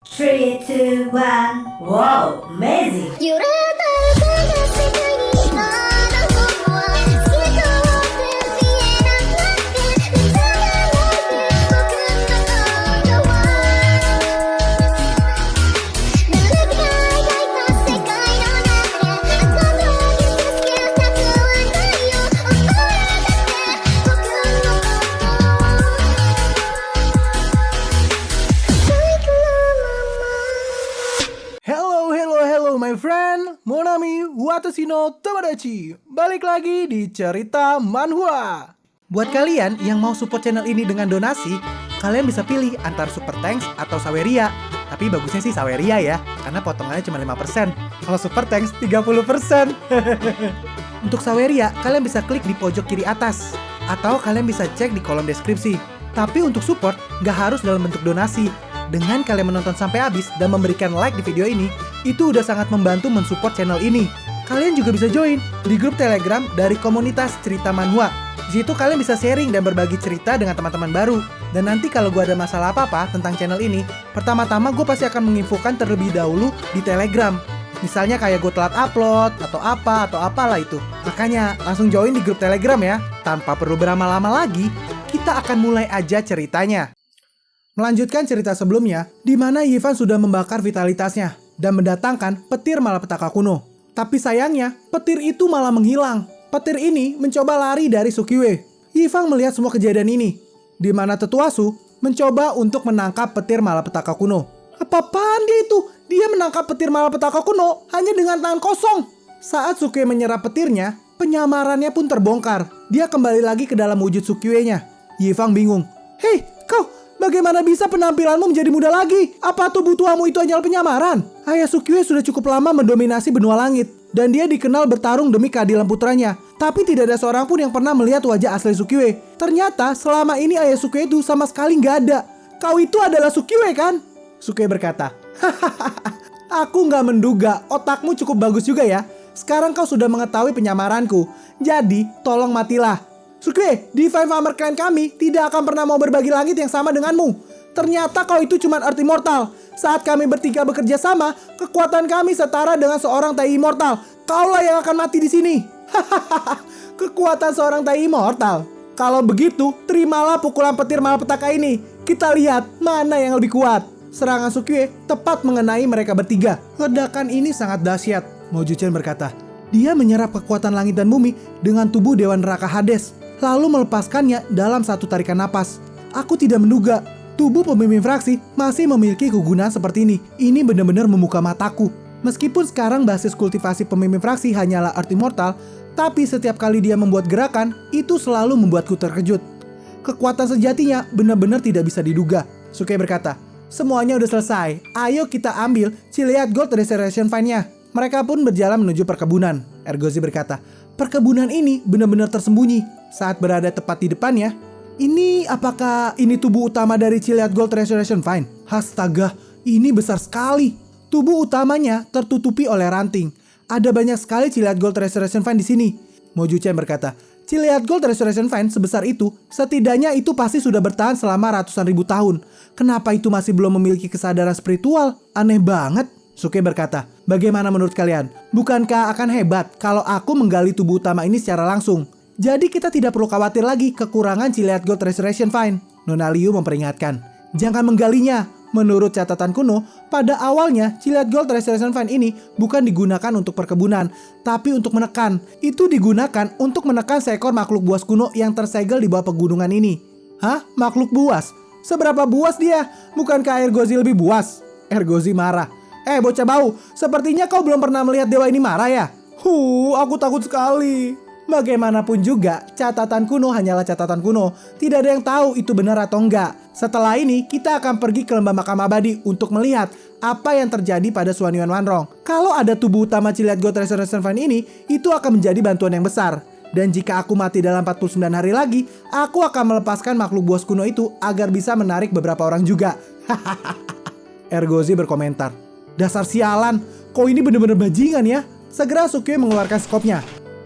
Three, two, one. Wow, amazing! 揺れた世界にまだ僕は人を見えなくなって見つめないで僕の心はぬるく描いた世界の中であなたを傷つけたくはないよ溺れたって僕の心最高のまま Hello my friend, Monami Watashi no Tomodachi. Balik lagi di cerita manhwa. Buat kalian yang mau support channel ini dengan donasi, kalian bisa pilih antara Super Thanks atau Saweria. Tapi bagusnya sih Saweria ya, karena potongannya cuma 5%. Kalau Super Thanks 30%. Untuk Saweria, kalian bisa klik di pojok kiri atas, atau kalian bisa cek di kolom deskripsi. Tapi untuk support, nggak harus dalam bentuk donasi. Dengan kalian menonton sampai habis dan memberikan like di video ini, itu udah sangat membantu mensupport channel ini. Kalian juga bisa join di grup Telegram dari komunitas cerita manhwa. Di situ kalian bisa sharing dan berbagi cerita dengan teman-teman baru. Dan nanti kalau gue ada masalah apa-apa tentang channel ini, pertama-tama gue pasti akan menginfokan terlebih dahulu di Telegram. Misalnya kayak gue telat upload, atau apalah itu. Makanya langsung join di grup Telegram ya. Tanpa perlu berlama-lama lagi, kita akan mulai aja ceritanya. Melanjutkan cerita sebelumnya, di mana Yifan sudah membakar vitalitasnya dan mendatangkan petir malapetaka kuno. Tapi sayangnya, petir itu malah menghilang. Petir ini mencoba lari dari Sukiwe. Yifan melihat semua kejadian ini, di mana Tetuasu mencoba untuk menangkap petir malapetaka kuno. Apa-apaan dia itu? Dia menangkap petir malapetaka kuno hanya dengan tangan kosong. Saat Sukiwe menyerap petirnya, penyamarannya pun terbongkar. Dia kembali lagi ke dalam wujud Sukiwe-nya. Yifan bingung. Hei, kau! Bagaimana bisa penampilanmu menjadi muda lagi? Apa tubuh tuamu itu hanyalah penyamaran? Ayah Sukiwe sudah cukup lama mendominasi benua langit, dan dia dikenal bertarung demi keadilan putranya. Tapi tidak ada seorang pun yang pernah melihat wajah asli Sukiwe. Ternyata selama ini ayah Sukiwe itu sama sekali nggak ada. Kau itu adalah Sukiwe kan? Sukiwe berkata. Aku nggak menduga, otakmu cukup bagus juga ya. Sekarang kau sudah mengetahui penyamaranku. Jadi tolong matilah. Sukiwe, Divine Farmer Clan kami tidak akan pernah mau berbagi langit yang sama denganmu. Ternyata kau itu cuma Earth Immortal. Saat kami bertiga bekerja sama, kekuatan kami setara dengan seorang Tai Immortal. Kaulah yang akan mati di sini. Kekuatan seorang Tai Immortal. Kalau begitu, terimalah pukulan petir malapetaka ini. Kita lihat mana yang lebih kuat. Serangan Sukiwe tepat mengenai mereka bertiga. Ledakan ini sangat dahsyat, Moju-chan berkata. Dia menyerap kekuatan langit dan bumi dengan tubuh Dewa Neraka Hades, lalu melepaskannya dalam satu tarikan napas. Aku tidak menduga tubuh pemimpin fraksi masih memiliki kegunaan seperti ini. Ini benar-benar membuka mataku. Meskipun sekarang basis kultivasi pemimpin fraksi hanyalah Earth Immortal, tapi setiap kali dia membuat gerakan, itu selalu membuatku terkejut. Kekuatan sejatinya benar-benar tidak bisa diduga. Sukiwe berkata, semuanya udah selesai. Ayo kita ambil Chiliad Gold Restoration Fine-nya. Mereka pun berjalan menuju perkebunan. Ergozi berkata, perkebunan ini benar-benar tersembunyi. Saat berada tepat di depannya, apakah ini tubuh utama dari Chiliad Gold Restoration Fine? Astaga, ini besar sekali. Tubuh utamanya tertutupi oleh ranting. Ada banyak sekali Chiliad Gold Restoration Fine di sini. Moju-chan berkata, Chiliad Gold Restoration Fine sebesar itu, setidaknya itu pasti sudah bertahan selama ratusan ribu tahun. Kenapa itu masih belum memiliki kesadaran spiritual? Aneh banget. Sukiwe berkata, bagaimana menurut kalian? Bukankah akan hebat kalau aku menggali tubuh utama ini secara langsung? Jadi kita tidak perlu khawatir lagi kekurangan Chiliad Gold Restoration Fine. Nona Liu memperingatkan, jangan menggalinya. Menurut catatan kuno, pada awalnya Chiliad Gold Restoration Fine ini bukan digunakan untuk perkebunan, tapi untuk menekan. Itu digunakan untuk menekan seekor makhluk buas kuno yang tersegel di bawah pegunungan ini. Hah? Makhluk buas? Seberapa buas dia? Bukankah Ergozi lebih buas? Ergozi marah. Bocah bau, sepertinya kau belum pernah melihat dewa ini marah ya? Aku takut sekali. Bagaimanapun juga, catatan kuno hanyalah catatan kuno. Tidak ada yang tahu itu benar atau enggak. Setelah ini, kita akan pergi ke lembah makam abadi untuk melihat apa yang terjadi pada Suanyuan Wanrong. Kalau ada tubuh utama Chiliad Gold Restoration Fine ini, itu akan menjadi bantuan yang besar. Dan jika aku mati dalam 49 hari lagi, aku akan melepaskan makhluk buas kuno itu agar bisa menarik beberapa orang juga. Ergozi berkomentar, dasar sialan, kau ini benar-benar bajingan ya. Segera Sukiwe mengeluarkan skopnya.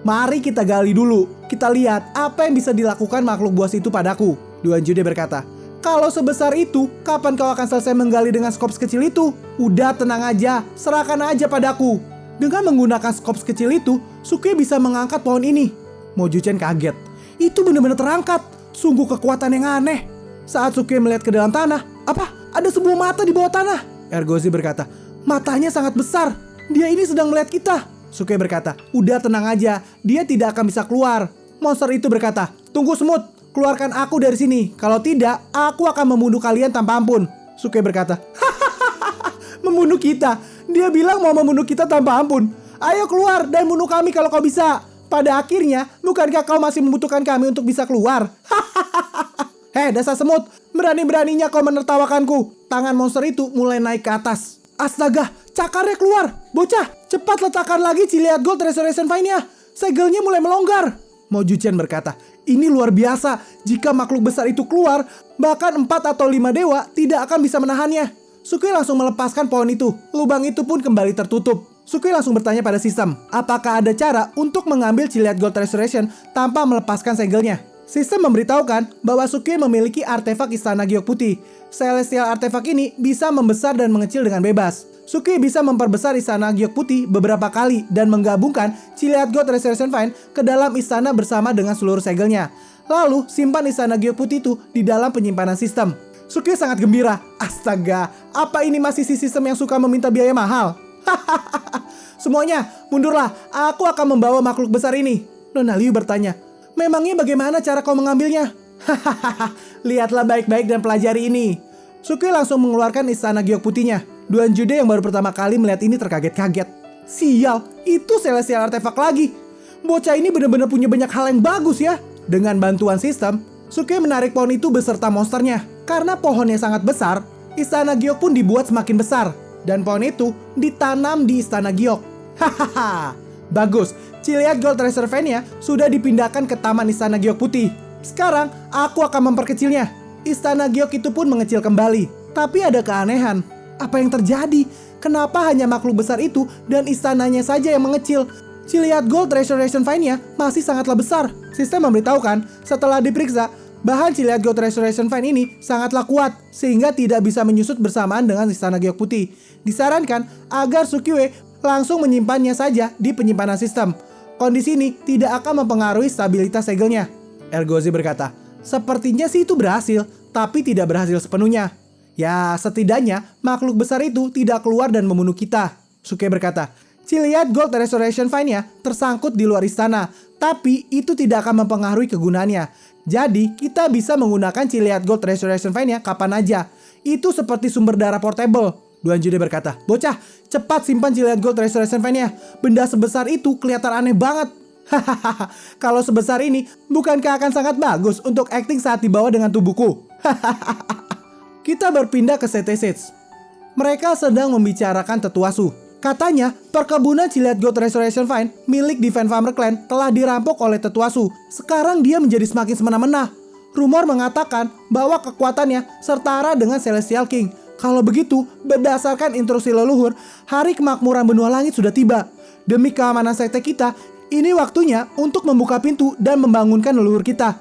Mari kita gali dulu. Kita lihat apa yang bisa dilakukan makhluk buas itu padaku. Duan Jude berkata, Kalau sebesar itu, kapan kau akan selesai menggali dengan skop sekecil itu? Udah tenang aja, serahkan aja padaku. Dengan menggunakan skop sekecil itu, Sukie bisa mengangkat pohon ini. Mojuchen kaget. Itu benar-benar terangkat. Sungguh kekuatan yang aneh. Saat Sukie melihat ke dalam tanah, apa? Ada sebuah mata di bawah tanah. Ergozi berkata, matanya sangat besar. Dia ini sedang melihat kita. Sukie berkata, udah tenang aja, dia tidak akan bisa keluar. Monster itu berkata, tunggu Semut, keluarkan aku dari sini. Kalau tidak, aku akan membunuh kalian tanpa ampun. Sukie berkata, membunuh kita? Dia bilang mau membunuh kita tanpa ampun. Ayo keluar dan bunuh kami kalau kau bisa. Pada akhirnya, bukankah kau masih membutuhkan kami untuk bisa keluar? Hei dasar semut, berani-beraninya kau menertawakanku. Tangan monster itu mulai naik ke atas. Astaga, cakarnya keluar. Bocah, cepat letakkan lagi Chiliad Gold Restoration Vine-nya. Segelnya mulai melonggar. Mojuchen berkata, ini luar biasa. Jika makhluk besar itu keluar, bahkan 4 atau 5 dewa tidak akan bisa menahannya. Sukie langsung melepaskan pohon itu. Lubang itu pun kembali tertutup. Sukie langsung bertanya pada sistem, apakah ada cara untuk mengambil Chiliad Gold Restoration tanpa melepaskan segelnya? Sistem memberitahukan bahwa Sukie memiliki artefak Istana Giok Putih. Celestial artefak ini bisa membesar dan mengecil dengan bebas. Sukie bisa memperbesar Istana Giok Putih beberapa kali dan menggabungkan Chiliad Gold Restoration Vine ke dalam istana bersama dengan seluruh segelnya. Lalu simpan Istana Giok Putih itu di dalam penyimpanan sistem. Sukie sangat gembira. Astaga, apa ini masih si sistem yang suka meminta biaya mahal? Semuanya, mundurlah. Aku akan membawa makhluk besar ini. Nona Liu bertanya, memangnya bagaimana cara kau mengambilnya? Lihatlah baik-baik dan pelajari ini. Sukie langsung mengeluarkan Istana Giok Putihnya. Duan Jude yang baru pertama kali melihat ini terkaget-kaget. Sial, itu celestial artefak lagi. Bocah ini benar-benar punya banyak hal yang bagus ya. Dengan bantuan sistem, Sukie menarik pohon itu beserta monsternya. Karena pohonnya sangat besar, Istana Giok pun dibuat semakin besar. Dan pohon itu ditanam di Istana Giok. Hahaha, bagus. Chiliad Gold Restoration Vine-nya sudah dipindahkan ke Taman Istana Giok Putih. Sekarang, aku akan memperkecilnya. Istana Giok itu pun mengecil kembali. Tapi ada keanehan. Apa yang terjadi? Kenapa hanya makhluk besar itu dan istananya saja yang mengecil? Chiliad Gold Restoration Vine-nya masih sangatlah besar. Sistem memberitahukan setelah diperiksa, bahan Chiliad Gold Restoration Vine ini sangatlah kuat sehingga tidak bisa menyusut bersamaan dengan Istana Giok Putih. Disarankan agar Sukie langsung menyimpannya saja di penyimpanan sistem. Kondisi ini tidak akan mempengaruhi stabilitas segelnya. Ergozi berkata, sepertinya sih itu berhasil, tapi tidak berhasil sepenuhnya. Ya, setidaknya makhluk besar itu tidak keluar dan membunuh kita. Sukie berkata, Chiliad Gold Restoration Vine-nya tersangkut di luar istana, tapi itu tidak akan mempengaruhi kegunaannya. Jadi, kita bisa menggunakan Chiliad Gold Restoration Vine-nya kapan aja. Itu seperti sumber darah portable. Duan Jude berkata, bocah, cepat simpan Chiliad Gold Restoration Vine-nya. Benda sebesar itu kelihatan aneh banget. Hahaha, kalau sebesar ini, bukankah akan sangat bagus untuk acting saat dibawa dengan tubuhku? Kita berpindah ke City Seeds. Mereka sedang membicarakan Tetuasu. Katanya, perkebunan Chiliad Gold Restoration Vine milik Divine Farmer Clan telah dirampok oleh Tetuasu. Sekarang dia menjadi semakin semena-mena. Rumor mengatakan bahwa kekuatannya setara dengan Celestial King. Kalau begitu, berdasarkan instruksi leluhur, hari kemakmuran benua langit sudah tiba. Demi keamanan sekte kita, ini waktunya untuk membuka pintu dan membangunkan leluhur kita.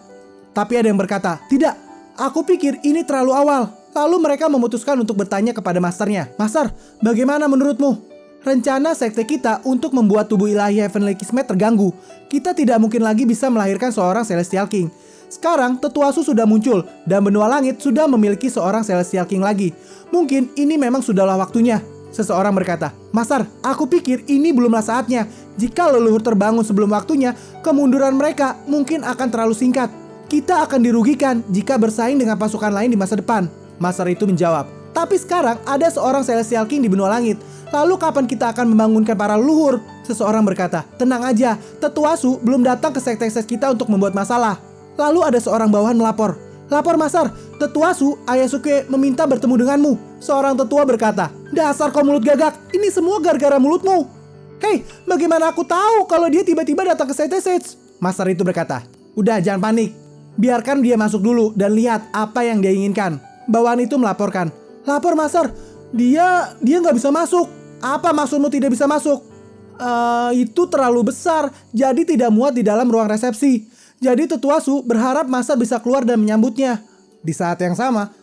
Tapi ada yang berkata, tidak, aku pikir ini terlalu awal. Lalu mereka memutuskan untuk bertanya kepada masternya. Master, bagaimana menurutmu? Rencana sekte kita untuk membuat tubuh ilahi Heavenly Kismet terganggu. Kita tidak mungkin lagi bisa melahirkan seorang Celestial King. Sekarang Tetuasu sudah muncul dan benua langit sudah memiliki seorang Celestial King lagi. Mungkin ini memang sudahlah waktunya. Seseorang berkata, Master, aku pikir ini belumlah saatnya. Jika leluhur terbangun sebelum waktunya, kemunduran mereka mungkin akan terlalu singkat. Kita akan dirugikan jika bersaing dengan pasukan lain di masa depan. Master itu menjawab, tapi sekarang ada seorang Celestial King di benua langit. Lalu kapan kita akan membangunkan para leluhur? Seseorang berkata, tenang aja, Tetuasu belum datang ke sekte-sekte kita untuk membuat masalah. Lalu ada seorang bawahan melapor. Lapor Master, Tetuasu, ayah Sukie meminta bertemu denganmu. Seorang tetua berkata, dasar kau mulut gagak, ini semua gara-gara mulutmu. Hei, bagaimana aku tahu kalau dia tiba-tiba datang ke sekte-sekte? Master itu berkata, udah jangan panik. Biarkan dia masuk dulu dan lihat apa yang dia inginkan. Bawahan itu melaporkan, lapor Master, dia nggak bisa masuk. Apa maksudmu tidak bisa masuk? Itu terlalu besar, jadi tidak muat di dalam ruang resepsi. Jadi Tetuasu berharap Master bisa keluar dan menyambutnya. Di saat yang sama,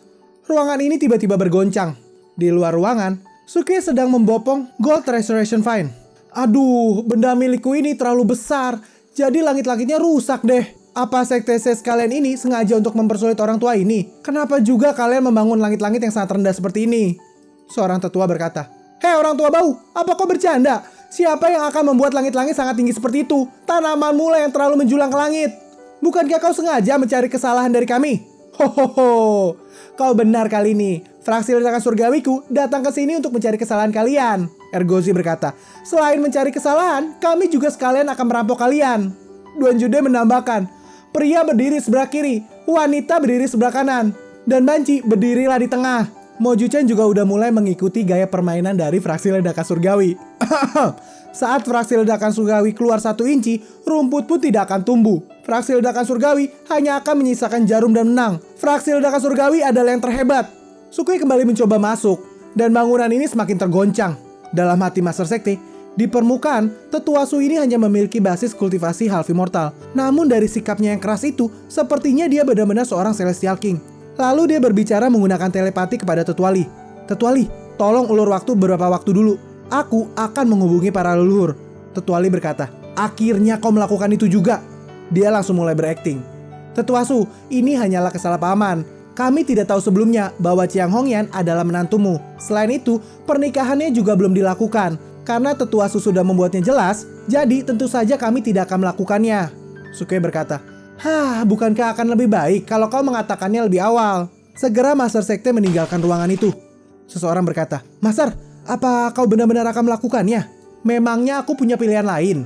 ruangan ini tiba-tiba bergoncang. Di luar ruangan, Sukie sedang membopong Gold Restoration Vine. Aduh, benda milikku ini terlalu besar, jadi langit-langitnya rusak deh. Apa sekte-sekte kalian ini sengaja untuk mempersulit orang tua ini? Kenapa juga kalian membangun langit-langit yang sangat rendah seperti ini? Seorang tetua berkata, "Hei orang tua bau, apa kau bercanda? Siapa yang akan membuat langit-langit sangat tinggi seperti itu? Tanamanmu lah yang terlalu menjulang ke langit. Bukankah kau sengaja mencari kesalahan dari kami?" Hohoho, kau benar kali ini. Fraksi ledakan surgawiku datang ke sini untuk mencari kesalahan kalian. Ergozi berkata, "Selain mencari kesalahan, kami juga sekalian akan merampok kalian." Duan Jude menambahkan, "Pria berdiri sebelah kiri, wanita berdiri sebelah kanan, dan Banci berdirilah di tengah." Mo Juchen juga udah mulai mengikuti gaya permainan dari fraksi ledakan surgawi. Saat fraksi ledakan surgawi keluar 1 inci, rumput pun tidak akan tumbuh. Fraksi ledakan surgawi hanya akan menyisakan jarum dan menang. Fraksi ledakan surgawi adalah yang terhebat. Sukui kembali mencoba masuk, dan bangunan ini semakin tergoncang. Dalam hati Master Sekte, di permukaan, tetua Su ini hanya memiliki basis kultivasi half immortal. Namun dari sikapnya yang keras itu, sepertinya dia benar-benar seorang Celestial King. Lalu dia berbicara menggunakan telepati kepada Tetua Li. "Tetua Li, tolong ulur waktu beberapa waktu dulu. Aku akan menghubungi para leluhur." Tetua Li berkata, "Akhirnya kau melakukan itu juga." Dia langsung mulai berakting. "Tetua Su, ini hanyalah kesalahpahaman. Kami tidak tahu sebelumnya bahwa Chiang Hongyan adalah menantumu. Selain itu, pernikahannya juga belum dilakukan. Karena Tetua Su sudah membuatnya jelas, jadi tentu saja kami tidak akan melakukannya." Sukei berkata, "Bukankah akan lebih baik kalau kau mengatakannya lebih awal?" Segera Master Sekte meninggalkan ruangan itu. Seseorang berkata, "Master, apa kau benar-benar akan melakukannya? Memangnya aku punya pilihan lain?"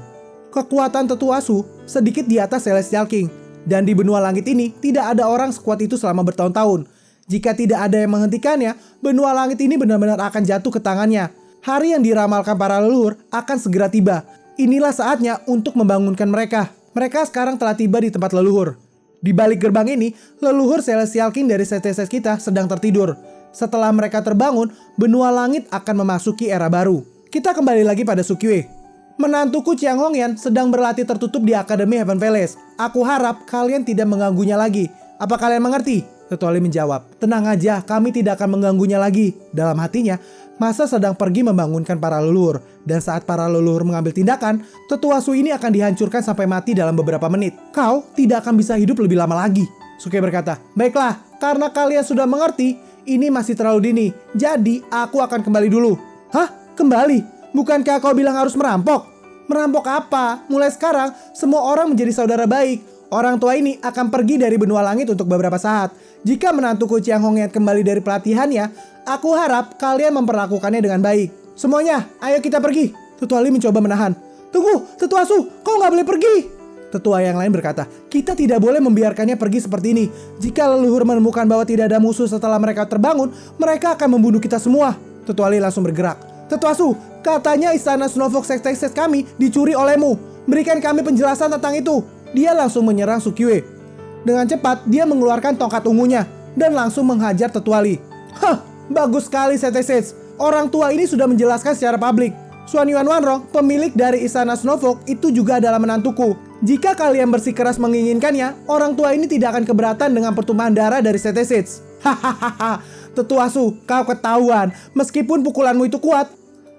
Kekuatan Tetua Su sedikit di atas Celestial King. Dan di benua langit ini tidak ada orang sekuat itu selama bertahun-tahun. Jika tidak ada yang menghentikannya, benua langit ini benar-benar akan jatuh ke tangannya. Hari yang diramalkan para leluhur akan segera tiba. Inilah saatnya untuk membangunkan mereka. Mereka sekarang telah tiba di tempat leluhur. Di balik gerbang ini, leluhur Celestial King dari sekte kita sedang tertidur. Setelah mereka terbangun, benua langit akan memasuki era baru. Kita kembali lagi pada Sukiwe. "Menantuku Chiang Hongyan sedang berlatih tertutup di Akademi Heaven Palace. Aku harap kalian tidak mengganggunya lagi. Apa kalian mengerti?" Tetua Li menjawab, "Tenang aja, kami tidak akan mengganggunya lagi." Dalam hatinya, masa sedang pergi membangunkan para leluhur. Dan saat para leluhur mengambil tindakan, Tetua Su ini akan dihancurkan sampai mati dalam beberapa menit. "Kau tidak akan bisa hidup lebih lama lagi." Sukei berkata, "Baiklah, karena kalian sudah mengerti, ini masih terlalu dini. Jadi aku akan kembali dulu." "Hah? Kembali? Bukankah kau bilang harus merampok?" "Merampok apa? Mulai sekarang, semua orang menjadi saudara baik. Orang tua ini akan pergi dari benua langit untuk beberapa saat. Jika menantuku Chiang Hongyan kembali dari pelatihannya, aku harap kalian memperlakukannya dengan baik. Semuanya, ayo kita pergi." Tetua Li mencoba menahan. "Tunggu, Tetua Su, kau nggak boleh pergi." Tetua yang lain berkata, "Kita tidak boleh membiarkannya pergi seperti ini. Jika leluhur menemukan bahwa tidak ada musuh setelah mereka terbangun, mereka akan membunuh kita semua." Tetua Li langsung bergerak. "Tetua Su, katanya istana Snowfox sekte kami dicuri olehmu. Berikan kami penjelasan tentang itu." Dia langsung menyerang Sukiwe. Dengan cepat, dia mengeluarkan tongkat ungunya dan langsung menghajar Tetua Li. Bagus sekali Setesets. Orang tua ini sudah menjelaskan secara publik. Xuan Yuan Wanrong, pemilik dari istana Snowfox, itu juga adalah menantuku. Jika kalian bersikeras menginginkannya, orang tua ini tidak akan keberatan dengan pertumpahan darah dari Setesets. Hahaha, Tetua Su, kau ketahuan. Meskipun pukulanmu itu kuat,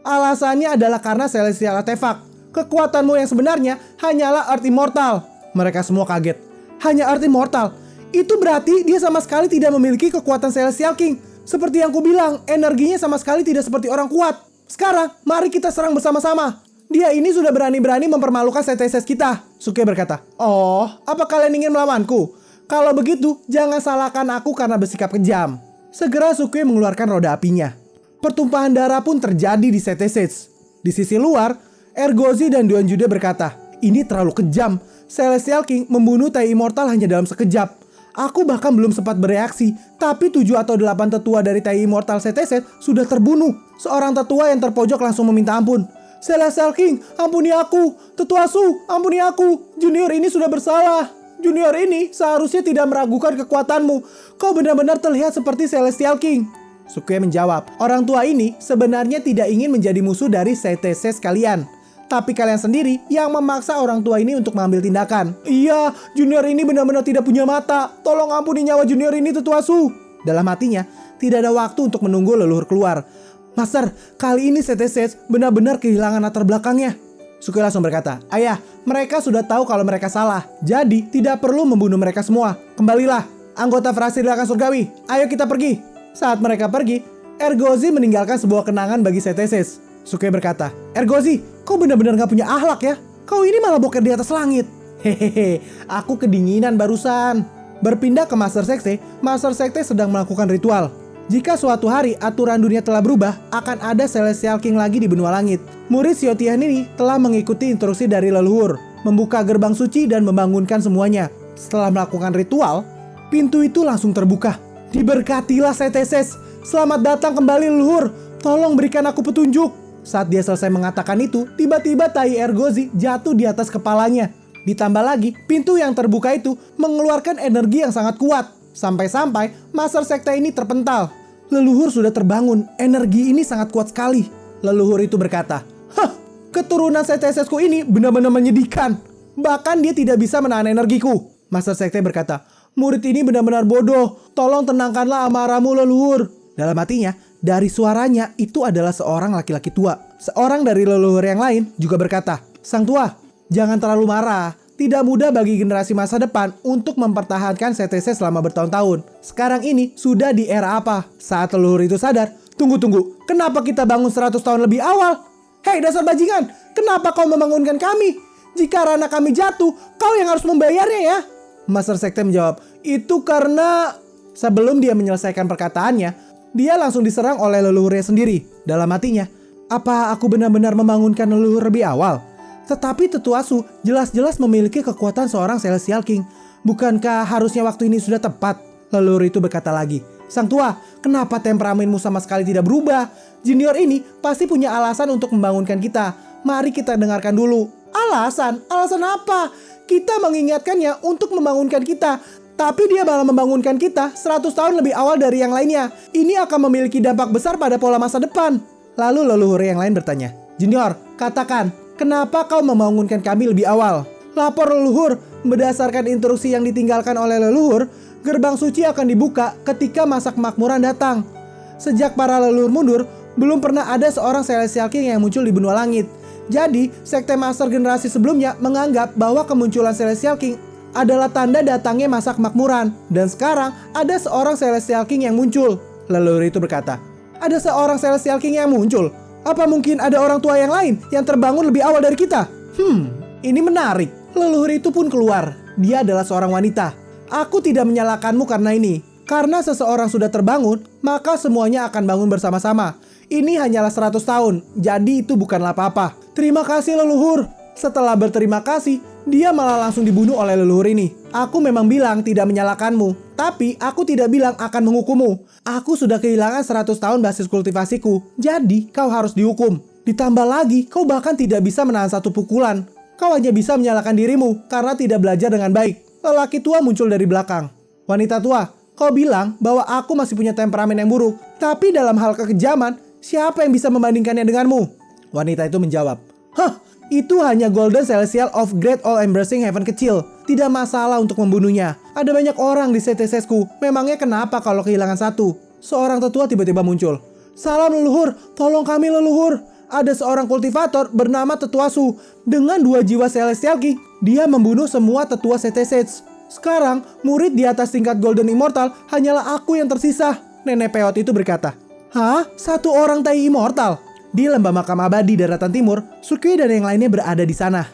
alasannya adalah karena Celestial Artifact. Kekuatanmu yang sebenarnya hanyalah Earth Immortal. Mereka semua kaget. Hanya Earth Immortal? Itu berarti dia sama sekali tidak memiliki kekuatan Celestial King. Seperti yang kubilang, energinya sama sekali tidak seperti orang kuat. Sekarang, mari kita serang bersama-sama. Dia ini sudah berani-berani mempermalukan Setesets kita. Suke berkata, "Oh, apa kalian ingin melawanku? Kalau begitu, jangan salahkan aku karena bersikap kejam." Segera Suke mengeluarkan roda apinya. Pertumpahan darah pun terjadi di Setesets. Di sisi luar, Ergozi dan Duan Jude berkata, "Ini terlalu kejam. Celestial King membunuh Tai Immortal hanya dalam sekejap. Aku bahkan belum sempat bereaksi, tapi 7 atau 8 tetua dari Tai Immortal Setesets sudah terbunuh." Seorang tetua yang terpojok langsung meminta ampun. "Celestial King, ampuni aku. Tetua Su, ampuni aku. Junior ini sudah bersalah. Junior ini seharusnya tidak meragukan kekuatanmu. Kau benar-benar terlihat seperti Celestial King." Sukue menjawab, orang tua ini sebenarnya tidak ingin menjadi musuh dari Setesets kalian. Tapi kalian sendiri yang memaksa orang tua ini untuk mengambil tindakan. Iya, Junior ini benar-benar tidak punya mata. Tolong ampuni nyawa Junior ini tetua Su. Dalam hatinya, tidak ada waktu untuk menunggu leluhur keluar. Master, kali ini CTC benar-benar kehilangan latar belakangnya. Sukui langsung berkata, ayah, mereka sudah tahu kalau mereka salah. Jadi, tidak perlu membunuh mereka semua. Kembalilah, anggota fraksi Ledakan Surgawi. Ayo kita pergi. Saat mereka pergi, Ergozi meninggalkan sebuah kenangan bagi CTC. Sukui berkata, Ergozi, kau benar-benar gak punya akhlak ya? Kau ini malah boker di atas langit. Hehehe, aku kedinginan barusan. Berpindah ke Master Sekte sedang melakukan ritual. Jika suatu hari aturan dunia telah berubah, akan ada Celestial King lagi di benua langit. Murid Xiaotian ini telah mengikuti instruksi dari leluhur, membuka gerbang suci dan membangunkan semuanya. Setelah melakukan ritual, pintu itu langsung terbuka. Diberkatilah CTC. Selamat datang kembali leluhur. Tolong berikan aku petunjuk. Saat dia selesai mengatakan itu, tiba-tiba tai Ergozi jatuh di atas kepalanya. Ditambah lagi, pintu yang terbuka itu mengeluarkan energi yang sangat kuat. Sampai-sampai Master Sekte ini terpental. Leluhur sudah terbangun, energi ini sangat kuat sekali. Leluhur itu berkata, hah, keturunan CTS-ku ini benar-benar menyedihkan. Bahkan dia tidak bisa menahan energiku. Master Sekte berkata, murid ini benar-benar bodoh. Tolong tenangkanlah amarahmu leluhur. Dalam hatinya, dari suaranya itu adalah seorang laki-laki tua. Seorang dari leluhur yang lain juga berkata, sang tua, jangan terlalu marah. Tidak mudah bagi generasi masa depan untuk mempertahankan CTC selama bertahun-tahun. Sekarang ini sudah di era apa? Saat leluhur itu sadar, tunggu, kenapa kita bangun 100 tahun lebih awal? Hei dasar bajingan, kenapa kau membangunkan kami? Jika Rana kami jatuh, kau yang harus membayarnya ya. Master Sekte menjawab, itu karena... Sebelum dia menyelesaikan perkataannya, dia langsung diserang oleh leluhurnya sendiri. Dalam hatinya, apa aku benar-benar membangunkan leluhur lebih awal? Tetapi Tetua Su jelas-jelas memiliki kekuatan seorang Celestial King. Bukankah harusnya waktu ini sudah tepat? Leluhur itu berkata lagi, sang tua, kenapa temperamenmu sama sekali tidak berubah? Junior ini pasti punya alasan untuk membangunkan kita. Mari kita dengarkan dulu. Alasan? Alasan apa? Kita mengingatkannya untuk membangunkan kita. Tapi dia malah membangunkan kita 100 tahun lebih awal dari yang lainnya. Ini akan memiliki dampak besar pada pola masa depan. Lalu leluhur yang lain bertanya, Junior, katakan, kenapa kau membangunkan kami lebih awal? Lapor leluhur, berdasarkan instruksi yang ditinggalkan oleh leluhur, gerbang suci akan dibuka ketika masa kemakmuran datang. Sejak para leluhur mundur, belum pernah ada seorang Celestial King yang muncul di benua langit. Jadi, Sekte Master generasi sebelumnya menganggap bahwa kemunculan Celestial King adalah tanda datangnya masa kemakmuran. Dan sekarang, ada seorang Celestial King yang muncul. Leluhur itu berkata, ada seorang Celestial King yang muncul? Apa mungkin ada orang tua yang lain yang terbangun lebih awal dari kita? Ini menarik. Leluhur itu pun keluar. Dia adalah seorang wanita. Aku tidak menyalahkanmu karena ini. Karena seseorang sudah terbangun, maka semuanya akan bangun bersama-sama. Ini hanyalah 100 tahun, jadi itu bukanlah apa-apa. Terima kasih leluhur. Setelah berterima kasih, dia malah langsung dibunuh oleh leluhur ini. Aku memang bilang tidak menyalahkanmu, tapi aku tidak bilang akan menghukummu. Aku sudah kehilangan 100 tahun basis kultivasiku, jadi kau harus dihukum. Ditambah lagi, kau bahkan tidak bisa menahan satu pukulan. Kau hanya bisa menyalahkan dirimu karena tidak belajar dengan baik. Lelaki tua muncul dari belakang. Wanita tua, kau bilang bahwa aku masih punya temperamen yang buruk. Tapi dalam hal kekejaman, siapa yang bisa membandingkannya denganmu? Wanita itu menjawab, itu hanya Golden Celestial of Great All Embracing Heaven kecil. Tidak masalah untuk membunuhnya. Ada banyak orang di CTC-ku. Memangnya kenapa kalau kehilangan satu? Seorang tetua tiba-tiba muncul. Salam leluhur, tolong kami leluhur. Ada seorang kultivator bernama Tetua Su. Dengan 2 jiwa Celestial King, dia membunuh semua tetua CTC. Sekarang, murid di atas tingkat Golden Immortal hanyalah aku yang tersisa. Nenek peot itu berkata, hah? Satu orang Tai Immortal? Di lembah makam abadi daratan timur, Sukui dan yang lainnya berada di sana.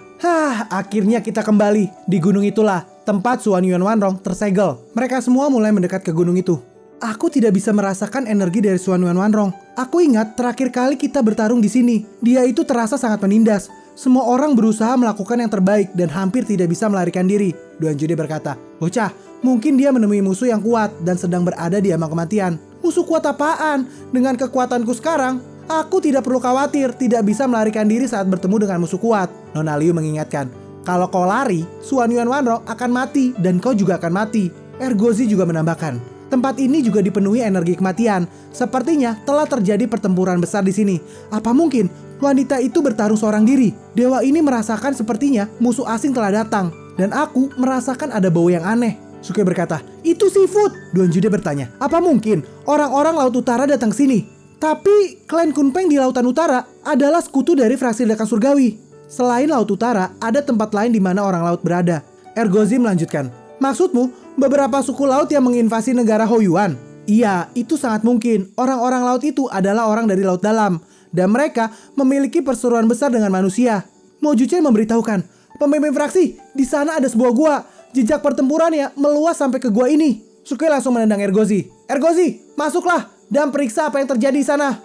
Akhirnya kita kembali. Di gunung itulah tempat Xuan Yuan Wanrong tersegel. Mereka semua mulai mendekat ke gunung itu. Aku tidak bisa merasakan energi dari Xuan Yuan Wanrong. Aku ingat terakhir kali kita bertarung di sini. Dia itu terasa sangat menindas. Semua orang berusaha melakukan yang terbaik dan hampir tidak bisa melarikan diri. Duan Jude berkata, bocah, mungkin dia menemui musuh yang kuat dan sedang berada di ambang kematian. Musuh kuat apaan? Dengan kekuatanku sekarang, aku tidak perlu khawatir tidak bisa melarikan diri saat bertemu dengan musuh kuat. Nona Liu mengingatkan, kalau kau lari, Xuan Yuan Wanrong akan mati dan kau juga akan mati. Ergozi juga menambahkan, Tempat ini juga dipenuhi energi kematian. Sepertinya telah terjadi pertempuran besar di sini. Apa mungkin wanita itu bertarung seorang diri? Dewa ini merasakan sepertinya musuh asing telah datang. Dan aku merasakan ada bau yang aneh. Suke berkata, itu seafood. Duan Jude bertanya, apa mungkin orang-orang Laut Utara datang sini? Tapi klan Kunpeng di Lautan Utara adalah sekutu dari fraksi ledakan surgawi. Selain Laut Utara, ada tempat lain di mana orang laut berada. Ergozi melanjutkan, maksudmu beberapa suku laut yang menginvasi negara Hoyuan? Iya, itu sangat mungkin. Orang-orang laut itu adalah orang dari laut dalam. Dan mereka memiliki perseteruan besar dengan manusia. Mo Juchen memberitahukan, pemimpin fraksi, di sana ada sebuah gua. Jejak pertempurannya meluas sampai ke gua ini. Suke langsung menendang Ergozi. Ergozi, masuklah dan periksa apa yang terjadi di sana.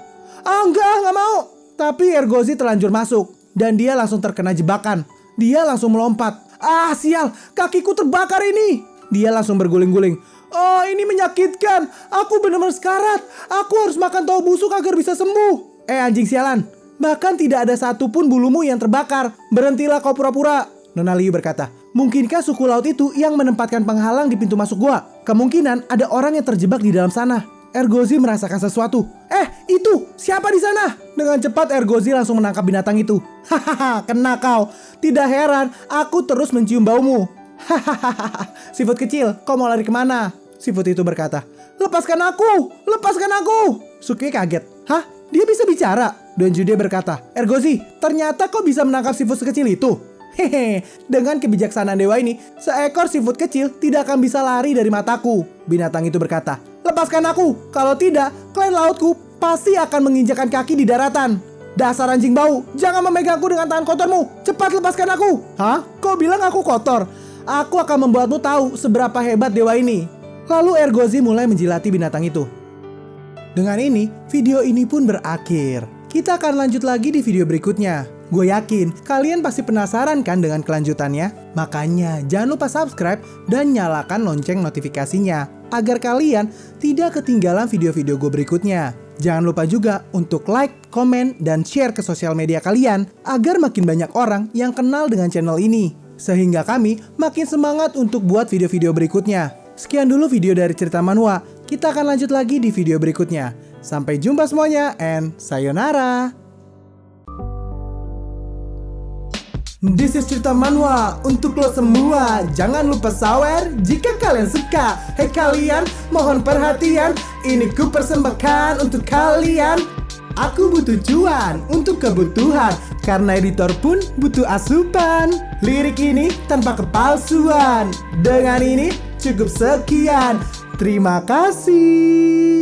Enggak mau. Tapi Ergozi terlanjur masuk. Dan dia langsung terkena jebakan. Dia langsung melompat. Ah sial, kakiku terbakar ini. Dia langsung berguling-guling. Oh ini menyakitkan. Aku benar-benar sekarat. Aku harus makan tahu busuk agar bisa sembuh. Anjing sialan. Bahkan tidak ada satupun bulumu yang terbakar. Berhentilah kau pura-pura. Nona Liu berkata. Mungkinkah suku laut itu yang menempatkan penghalang di pintu masuk gua? Kemungkinan ada orang yang terjebak di dalam sana. Ergozi merasakan sesuatu. Itu siapa di sana? Dengan cepat Ergozi langsung menangkap binatang itu. Hahaha, kena kau. Tidak heran, aku terus mencium baumu. Hahaha, seafood kecil, kau mau lari kemana? Seafood itu berkata, lepaskan aku, lepaskan aku. Suki kaget. Hah? Dia bisa bicara? Duan Jude berkata, Ergozi, ternyata kau bisa menangkap seafood sekecil itu. Hehe, dengan kebijaksanaan dewa ini, seekor seafood kecil tidak akan bisa lari dari mataku. Binatang itu berkata, lepaskan aku, kalau tidak, klan lautku pasti akan menginjakan kaki di daratan. Dasar anjing bau, jangan memegangku dengan tangan kotormu. Cepat lepaskan aku. Hah? Kau bilang aku kotor? Aku akan membuatmu tahu seberapa hebat dewa ini. Lalu Ergozi mulai menjilati binatang itu. Dengan ini, video ini pun berakhir. Kita akan lanjut lagi di video berikutnya. Gue yakin kalian pasti penasaran kan dengan kelanjutannya? Makanya jangan lupa subscribe dan nyalakan lonceng notifikasinya agar kalian tidak ketinggalan video-video gue berikutnya. Jangan lupa juga untuk like, komen, dan share ke sosial media kalian agar makin banyak orang yang kenal dengan channel ini. Sehingga kami makin semangat untuk buat video-video berikutnya. Sekian dulu video dari Cerita Manhwa. Kita akan lanjut lagi di video berikutnya. Sampai jumpa semuanya and sayonara. This is Cerita Manhwa untuk lo semua. Jangan lupa sawer jika kalian suka. Hei kalian, mohon perhatian. Ini ku persembahkan untuk kalian. Aku butuh cuan untuk kebutuhan, karena editor pun butuh asupan. Lirik ini tanpa kepalsuan. Dengan ini cukup sekian. Terima kasih.